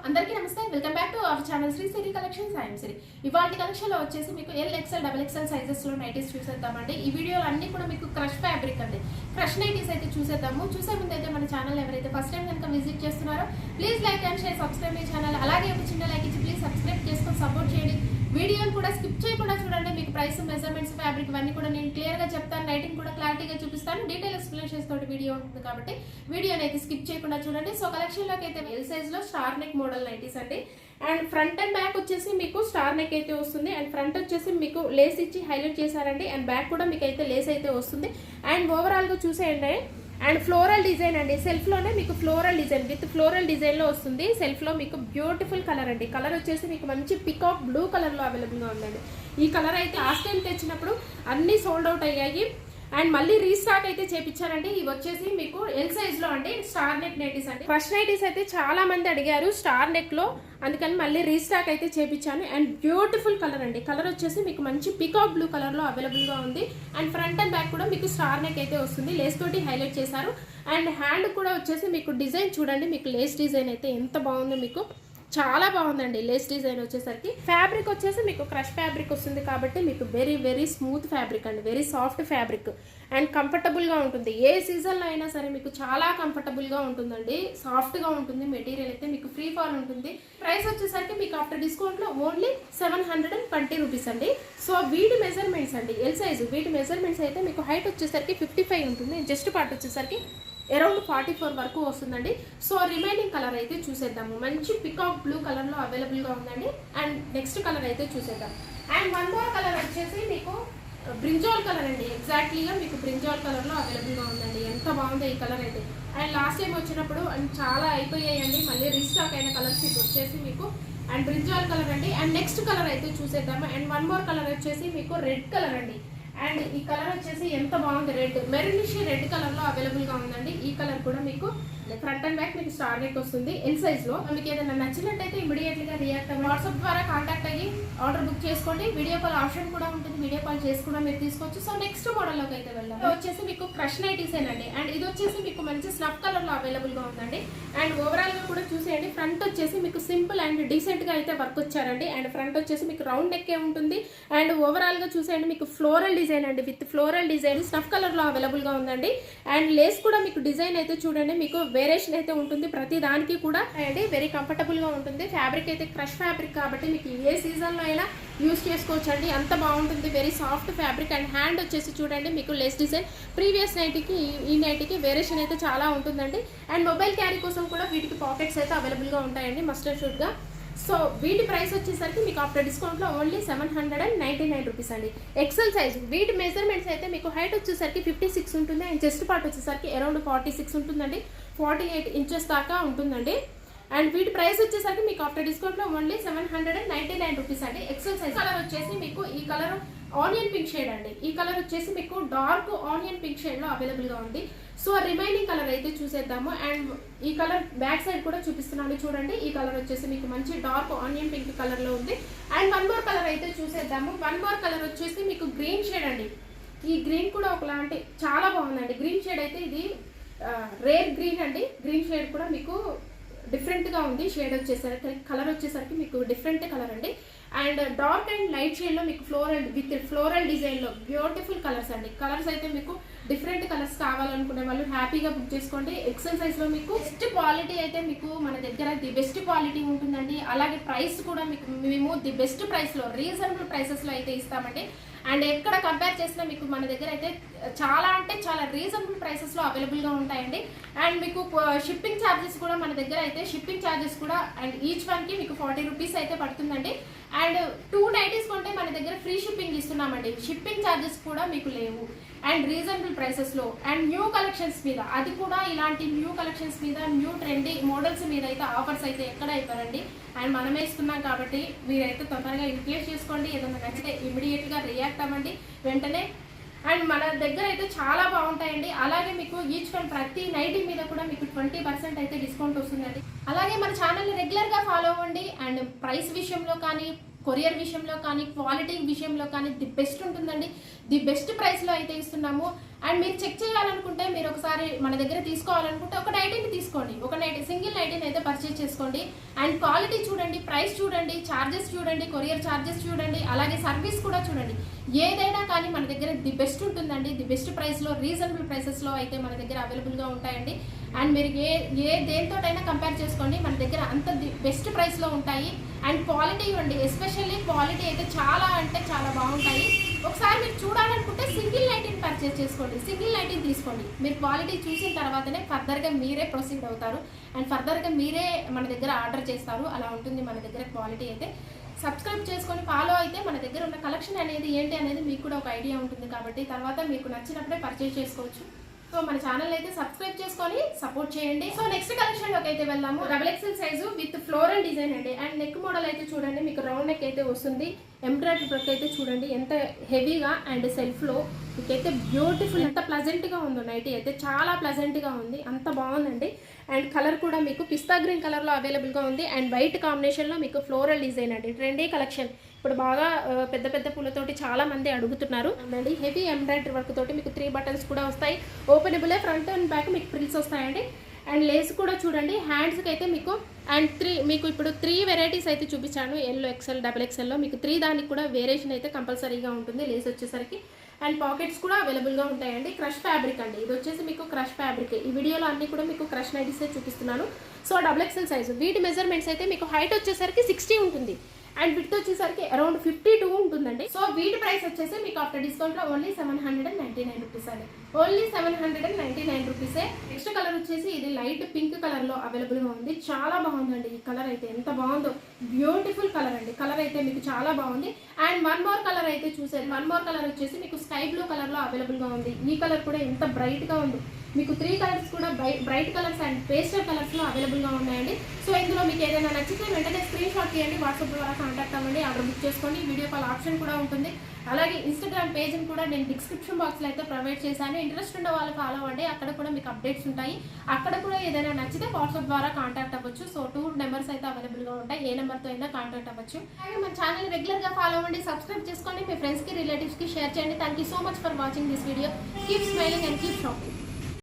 అందరికీ నమస్తే, welcome back to our channel Sri Siri Collections. I'm Siri. ఇవాల్టి కలెక్షన్ లో వచ్చేసి మీకు L XL double XL sizes లో నైటీస్ చూసేద్దామండి. ఈ వీడియోలో అన్ని కూడా మీకు క్రష్ ఫ్యాబ్రిక్ అండి, క్రష్ నైటీస్ అయితే చూసేద్దాము. చూసే ముందు అయితే మన ఛానల్ ఎవరైతే ఫస్ట్ టైం కనుక విజిట్ చేస్తున్నారో please like and share, subscribe my channel. అలాగే ఒక చిన్న లైక్ ఇచ్చి ప్లీజ్ సబ్స్క్రైబ్ చేసుకొని సపోర్ట్ చేయండి. వీడియోని కూడా స్కిప్ చేయకుండా చూడండి. మీకు ప్రైస్, మెజర్మెంట్స్, ఫ్యాబ్రిక్ ఇవన్నీ కూడా నేను క్లియర్ గా చెప్తాను. లైటింగ్ కూడా క్లారిటీగా చూపిస్తాను. డీటెయిల్ ఎక్స్ప్లెనేషన్స్ తోటి వీడియో ఉంటుంది కాబట్టి వీడియోని అయితే స్కిప్ చేయకుండా చూడండి. సో కలెక్షన్ లోకి అయితే ఎల్ సైజ్ లో స్టార్ నెక్ మోడల్ నైటీస్ అండి. అండ్ ఫ్రంట్ అండ్ బ్యాక్ వచ్చేసి మీకు స్టార్ నెక్ అయితే వస్తుంది. అండ్ ఫ్రంట్ వచ్చేసి మీకు లేస్ ఇచ్చి హైలైట్ చేశారండి. అండ్ బ్యాక్ కూడా మీకు అయితే లేస్ అయితే వస్తుంది. అండ్ ఓవరాల్ గా చూసేయండి. అండ్ ఫ్లోరల్ డిజైన్ అండి, సెల్ఫ్ లోనే మీకు floral design with floral design లో వస్తుంది. సెల్ఫ్ లో మీకు బ్యూటిఫుల్ కలర్ అండి. కలర్ వచ్చేసి మీకు మంచి పికాక్ బ్లూ కలర్ లో అవైలబుల్ గా ఉందండి. ఈ కలర్ అయితే లాస్ట్ టైం తెచ్చినప్పుడు అన్ని సోల్డ్ అవుట్ అయ్యాయి. అండ్ మళ్ళీ రీస్టాక్ అయితే చేపించారండి. ఇవి వచ్చేసి మీకు ఎల్ సైజ్ లో అండి, స్టార్ నెక్ నైటీస్ అండి. ఫస్ట్ నైటీస్ అయితే చాలా మంది అడిగారు స్టార్ నెక్ లో, అందుకని మళ్ళీ రీస్టాక్ అయితే చేపించాను. అండ్ బ్యూటిఫుల్ కలర్ అండి. కలర్ వచ్చేసి మీకు మంచి పికాక్ బ్లూ కలర్ లో అవైలబుల్ గా ఉంది. అండ్ ఫ్రంట్ అండ్ బ్యాక్ కూడా మీకు స్టార్ నెక్ అయితే వస్తుంది. లేస్ తోటి హైలైట్ చేశారు. అండ్ హ్యాండ్ కూడా వచ్చేసి మీకు డిజైన్ చూడండి, మీకు లేస్ డిజైన్ అయితే ఎంత బాగుందో, మీకు చాలా బాగుందండి. లేస్ డిజైన్ వచ్చేసరికి ఫ్యాబ్రిక్ వచ్చేసి మీకు క్రష్ ఫ్యాబ్రిక్ వస్తుంది కాబట్టి మీకు వెరీ వెరీ స్మూత్ ఫ్యాబ్రిక్ అండి, very soft fabric. And comfortable గా ఉంటుంది. ఏ సీజన్ లో అయినా సరే మీకు చాలా కంఫర్టబుల్ గా ఉంటుందండి, సాఫ్ట్ గా ఉంటుంది. మెటీరియల్ అయితే మీకు ఫ్రీ ఫాల్ ఉంటుంది. ప్రైస్ వచ్చేసరికి మీకు ఆఫ్టర్ డిస్కౌంట్ లో ఓన్లీ 720 రూపీస్ అండి. సో వీటి మెజర్మెంట్స్ అండి, ఎల్ సైజు వీటి మెజర్మెంట్స్ అయితే మీకు హైట్ వచ్చేసరికి 55 ఉంటుంది. జస్ట్ పార్ట్ వచ్చేసరికి అరౌండ్ 44 వరకు వస్తుందండి. సో రిమైనింగ్ కలర్ అయితే చూసేద్దాము. మంచి పికాక్ బ్లూ కలర్ లో అవైలబుల్ గా ఉందండి. అండ్ నెక్స్ట్ కలర్ అయితే చూసేద్దాం. అండ్ వన్ మోర్ కలర్ వచ్చేసి మీకు బ్రింజాల్ కలర్ అండి. ఎగ్జాక్ట్లీగా మీకు బ్రింజాల్ కలర్ లో అవైలబుల్ గా ఉందండి. ఎంత బాగుందో ఈ కలర్ అయితే. అండ్ లాస్ట్ టైం వచ్చినప్పుడు చాలా అయిపోయాయండి, మళ్ళీ రీస్టాక్ అయిన కలర్స్ ఇది వచ్చేసి మీకు. అండ్ బ్రింజాల్ కలర్ అండి. అండ్ నెక్స్ట్ కలర్ అయితే చూసేద్దాము. అండ్ వన్ మోర్ కలర్ వచ్చేసి మీకు రెడ్ కలర్ అండి. అండ్ ఈ కలర్ వచ్చేసి ఎంత బాగుంది, రెడ్ మెరూనిష్ రెడ్ కలర్ లో అవైలబుల్ గా ఉందండి. ఈ కలర్ కూడా మీకు ఫ్రంట్ అండ్ బ్యాక్ మీకు స్టార్ నెక్ వస్తుంది ఎల్ సైజ్ లో. మీకు ఏదైనా నచ్చినట్టయితే ఇమీడియట్ గా రియాక్ట్ అవ్వండి. వాట్సాప్ ద్వారా కాంటాక్ట్ అయ్యి ఆర్డర్ బుక్ చేసుకోండి. వీడియో కాల్ ఆప్షన్ కూడా ఉంటుంది, వీడియో కాల్ చేసి కూడా మీరు తీసుకోవచ్చు. సో నెక్స్ట్ మోడల్ లోకి అయితే వెళ్దాం. ఇది వచ్చేసి మీకు క్రష్ నైటీస్ అండి. అండ్ ఇది వచ్చేసి మీకు మంచి స్నఫ్ కలర్ లో అవైలబుల్ గా ఉందండి. అండ్ ఓవరాల్ గా కూడా చూసేయండి. ఫ్రంట్ వచ్చేసి మీకు సింపుల్ అండ్ డీసెంట్ గా అయితే వర్క్ వచ్చారండి. అండ్ ఫ్రంట్ వచ్చేసి మీకు రౌండ్ నెక్ ఉంటుంది. అండ్ ఓవరాల్ గా చూసేయండి, మీకు ఫ్లోరల్ డిజైన్ అండి, with floral design snuff colour లో అవైలబుల్ గా ఉందండి. అండ్ లేస్ కూడా మీకు డిజైన్ అయితే చూడండి, మీకు వేరియేషన్ అయితే ఉంటుంది ప్రతి దానికి కూడా. అండ్ వెరీ కంఫర్టబుల్ గా ఉంటుంది. ఫ్యాబ్రిక్ అయితే క్రష్ ఫ్యాబ్రిక్ కాబట్టి మీకు ఏ సీజన్ లో అయినా యూస్ చేసుకోవచ్చు అండి, అంత బాగుంటుంది. Very soft fabric. And hand వచ్చేసి చూడండి, మీకు లేస్ డిజైన్ ప్రీవియస్ నైటీకి ఈ నైటీకి వేరియేషన్ అయితే చాలా ఉంటుందండి. అండ్ మొబైల్ క్యారీ కోసం కూడా వీటికి పాకెట్స్ అయితే అవైలబుల్ గా ఉంటాయండి, మస్టర్డ్ షూట్ గా. సో వీటి ప్రైస్ వచ్చేసరికి మీకు ఆఫ్టర్ డిస్కౌంట్ లో ఓన్లీ 799 రూపీస్ అండి. XL size. వీటి మెజర్మెంట్స్ అయితే మీకు హైట్ వచ్చేసరికి 56 ఉంటుంది. అండ్ చెస్ట్ పార్ట్ వచ్చేసరికి అరౌండ్ 46 ఉంటుందండి, 48 ఇంచెస్ దాకా ఉంటుందండి. అండ్ వీటి ప్రైస్ వచ్చేసరికి మీకు ఆఫ్టర్ డిస్కౌంట్ లో ఓన్లీ 799 రూపీస్ అండి. XL size. కలర్ వచ్చేసి మీకు ఈ కలర్ ఆనియన్ పింక్ షేడ్ అండి. ఈ కలర్ వచ్చేసి మీకు డార్క్ ఆనియన్ పింక్ షేడ్ లో అవైలబుల్ గా ఉంది. సో రిమైనింగ్ కలర్ అయితే చూసేద్దాము. అండ్ ఈ కలర్ బ్యాక్ సైడ్ కూడా చూపిస్తున్నాను చూడండి. ఈ కలర్ వచ్చేసి మీకు మంచి డార్క్ ఆనియన్ పింక్ కలర్ లో ఉంది. అండ్ వన్ మోర్ కలర్ అయితే చూసేద్దాము. వన్ మోర్ కలర్ వచ్చేసి మీకు గ్రీన్ షేడ్ అండి. ఈ గ్రీన్ కూడా ఒకలాంటి చాలా బాగుందండి. గ్రీన్ షేడ్ అయితే ఇది రేర్ గ్రీన్ అండి. గ్రీన్ షేడ్ కూడా మీకు డిఫరెంట్ గా ఉంది. షేడ్ వచ్చేసరికి కలర్ వచ్చేసరికి మీకు డిఫరెంట్ కలర్ అండి. And dark and light shade లో మీకు ఫ్లోరల్ విత్ ఫ్లోరల్ డిజైన్ లో బ్యూటిఫుల్ కలర్స్ అండి. కలర్స్ అయితే మీకు డిఫరెంట్ కలర్స్ కావాలనుకునే వాళ్ళు హ్యాపీగా బుక్ చేసుకోండి. ఎక్సెల్ సైజ్ లో మీకు బెస్ట్ క్వాలిటీ అయితే మీకు మన దగ్గర ది బెస్ట్ క్వాలిటీ ఉంటుందండి. అలాగే ప్రైస్ కూడా మీకు మేము ది బెస్ట్ ప్రైస్ లో, రీజనబుల్ ప్రైసెస్ లో అయితే ఇస్తామండి. అండ్ ఎక్కడ కంపేర్ చేసినా మీకు మన దగ్గర అయితే చాలా అంటే చాలా రీజనబుల్ ప్రైసెస్ లో అవైలబుల్ గా ఉంటాయండి. అండ్ మీకు షిప్పింగ్ ఛార్జెస్ కూడా మన దగ్గర అయితే షిప్పింగ్ ఛార్జెస్ కూడా అండ్ ఈచ్ వన్ కి మీకు 40 రూపీస్ అయితే పడుతుందండి. అండ్ 2 నైటీస్ కొంటే మన దగ్గర ఫ్రీ షిప్పింగ్ ఇస్తున్నామండి. షిప్పింగ్ ఛార్జెస్ కూడా మీకు లేవు. అండ్ రీజనబుల్ ప్రైసెస్ లో అండ్ న్యూ కలెక్షన్స్ మీద, అది కూడా ఇలాంటి న్యూ కలెక్షన్స్ మీద, న్యూ ట్రెండీ మోడల్స్ మీద అయితే ఆఫర్స్ అయితే ఎక్కడ ఇవ్వరండి. అండ్ మనమే ఇస్తున్నాం కాబట్టి మీరైతే తొందరగా యూటిలైజ్ చేసుకోండి. ఏదైనా నచ్చితే ఇమీడియట్ గా రియాక్ట్ అవ్వండి వెంటనే. అండ్ మన దగ్గర అయితే చాలా బాగుంటాయండి. అలాగే మీకు ఈచ్ వన్ ప్రతి నైటీ మీద కూడా మీకు 20% అయితే డిస్కౌంట్ వస్తుందండి. అలాగే మన ఛానల్ని రెగ్యులర్గా ఫాలో అవ్వండి. అండ్ ప్రైస్ విషయంలో కానీ కొరియర్ విషయంలో కానీ క్వాలిటీ విషయంలో కానీ ది బెస్ట్ ఉంటుందండి. ది బెస్ట్ ప్రైస్లో అయితే ఇస్తున్నాము. అండ్ మీరు చెక్ చేయాలనుకుంటే, మీరు ఒకసారి మన దగ్గర తీసుకోవాలనుకుంటే ఒక నైటీని తీసుకోండి, ఒక సింగిల్ నైటీని అయితే పర్చేజ్ చేసుకోండి. అండ్ క్వాలిటీ చూడండి, ప్రైస్ చూడండి, ఛార్జెస్ చూడండి, కొరియర్ ఛార్జెస్ చూడండి, అలాగే సర్వీస్ కూడా చూడండి. ఏదైనా కానీ మన దగ్గర ది బెస్ట్ ఉంటుందండి. ది బెస్ట్ ప్రైస్లో, రీజనబుల్ ప్రైసెస్లో అయితే మన దగ్గర అవైలబుల్గా ఉంటాయండి. అండ్ మీరు దేనితోటైనా కంపేర్ చేసుకోండి, మన దగ్గర అంత ది బెస్ట్ ప్రైస్లో ఉంటాయి. అండ్ క్వాలిటీ ఇవ్వండి, ఎస్పెషల్లీ క్వాలిటీ అయితే చాలా అంటే చాలా బాగుంటాయి. ఒకసారి మీరు చూడాలనుకుంటే సింగిల్ నైటీని పర్చేస్ చేసుకోండి, సింగిల్ నైటీని తీసుకోండి. మీరు క్వాలిటీ చూసిన తర్వాతనే ఫర్దర్గా మీరే ప్రొసీడ్ అవుతారు అండ్ ఫర్దర్గా మీరే మన దగ్గర ఆర్డర్ చేస్తారు. అలా ఉంటుంది మన దగ్గర క్వాలిటీ అయితే. సబ్స్క్రైబ్ చేసుకొని ఫాలో అయితే మన దగ్గర ఉన్న కలెక్షన్ అనేది ఏంటి అనేది మీకు కూడా ఒక ఐడియా ఉంటుంది. కాబట్టి తర్వాత మీకు నచ్చినప్పుడే పర్చేస్ చేసుకోవచ్చు. సో మన ఛానల్ అయితే సబ్స్క్రైబ్ చేసుకొని సపోర్ట్ చేయండి. సో నెక్స్ట్ కలెక్షన్లోకి అయితే వెళ్దాము. XXL size with floral design అండి. అండ్ నెక్ మోడల్ అయితే చూడండి, మీకు రౌండ్ నెక్ అయితే వస్తుంది. ఎంబ్రాయిడరీ వర్క్ అయితే చూడండి ఎంత హెవీగా అండ్ సెల్ఫ్లో మీకైతే బ్యూటిఫుల్, ఎంత ప్లజెంట్గా ఉందో నైటీ అయితే, చాలా ప్లజెంట్గా ఉంది, అంత బాగుందండి. అండ్ కలర్ కూడా మీకు పిస్తా గ్రీన్ కలర్లో అవైలబుల్గా ఉంది. అండ్ వైట్ కాంబినేషన్లో మీకు ఫ్లోరల్ డిజైన్ అండి. ట్రెండీ కలెక్షన్, ఇప్పుడు బాగా పెద్ద పెద్ద పూలతోటి చాలా మంది అడుగుతున్నారు అండి. హెవీ ఎంబ్రాయిడరీ వర్క్ తోటి మీకు 3 బటన్స్ కూడా వస్తాయి. ఓపెనబులే, ఫ్రంట్ అండ్ బ్యాక్ మీకు ఫ్రిల్స్ వస్తాయండి. అండ్ లేస్ కూడా చూడండి హ్యాండ్స్కి అయితే మీకు. అండ్ మీకు ఇప్పుడు 3 వెరైటీస్ అయితే చూపించాను. XL, XXLలో మీకు 3 దానికి కూడా వేరియేషన్ అయితే కంపల్సరీగా ఉంటుంది లేస్ వచ్చేసరికి. అండ్ పాకెట్స్ కూడా అవైలబుల్గా ఉంటాయండి. క్రష్ ఫ్యాబ్రిక్ అండి, ఇది వచ్చేసి మీకు క్రష్ ఫ్యాబ్రిక్. ఈ వీడియోలో అన్ని కూడా మీకు క్రష్ నైటీసే చూపిస్తున్నాను. సో XXL సైజు, వీటి మెజర్మెంట్స్ అయితే మీకు హైట్ వచ్చేసరికి 60 ఉంటుంది అండ్ విడ్త్ వచ్చేసరికి అరౌండ్ 52 ఉంటుందండి. సో వీటి ప్రైస్ వచ్చేసి మీకు ఆఫ్టర్ డిస్కౌంట్లో ఓన్లీ 799 రూపీస్ అండి. ఓన్లీ 799 రూపీసే. నెక్స్ట్ కలర్ వచ్చేసి ఇది లైట్ పింక్ కలర్లో అవైలబుల్గా ఉంది. చాలా బాగుందండి ఈ కలర్ అయితే, ఎంత బాగుందో, బ్యూటిఫుల్ కలర్ అండి. కలర్ అయితే మీకు చాలా బాగుంది. అండ్ వన్ మోర్ కలర్ అయితే చూసేది. వన్ మోర్ కలర్ వచ్చేసి మీకు స్కై బ్లూ కలర్లో అవైలబుల్గా ఉంది. ఈ కలర్ కూడా ఎంత బ్రైట్గా ఉంది. మీకు 3 కలర్స్ కూడా బ్రైట్ కలర్స్ అండ్ పేస్టల్ కలర్స్లో అవైలబుల్గా ఉన్నాయండి. సో ఇందులో మీకు ఏదైనా నచ్చితే వెంటనే స్క్రీన్ షాట్ తీయండి, వాట్సాప్ ద్వారా కాంటాక్ట్ అవ్వండి, ఆర్డర్ బుక్ చేసుకోండి. వీడియో కాల్ ఆప్షన్ కూడా ఉంటుంది. అలాగే ఇన్స్టాగ్రామ్ పేజ్ని కూడా నేను డిస్క్రిప్షన్ బాక్స్లో అయితే ప్రొవైడ్ చేశాను. ఇంట్రెస్ట్ ఉన్న వాళ్ళు ఫాలో అవ్వండి, అక్కడ కూడా మీకు అప్డేట్స్ ఉంటాయి. అక్కడ కూడా ఏదైనా నచ్చితే వాట్సాప్ ద్వారా కాంటాక్ట్ అవ్వచ్చు. సో 2 నెంబర్స్ అయితే అవైలబుల్గా ఉంటాయి, ఏ నెంబర్తో అయినా కాంటాక్ట్ అవ్వచ్చు. అలాగే మన ఛానల్ రెగ్యులర్గా ఫాలో అవ్వండి, సబ్స్క్రైబ్ చేసుకోండి, మీ ఫ్రెండ్స్కి రిలేటివ్స్కి షేర్ చేయండి. Thank you so much for watching this video. Keep smiling and keep shopping.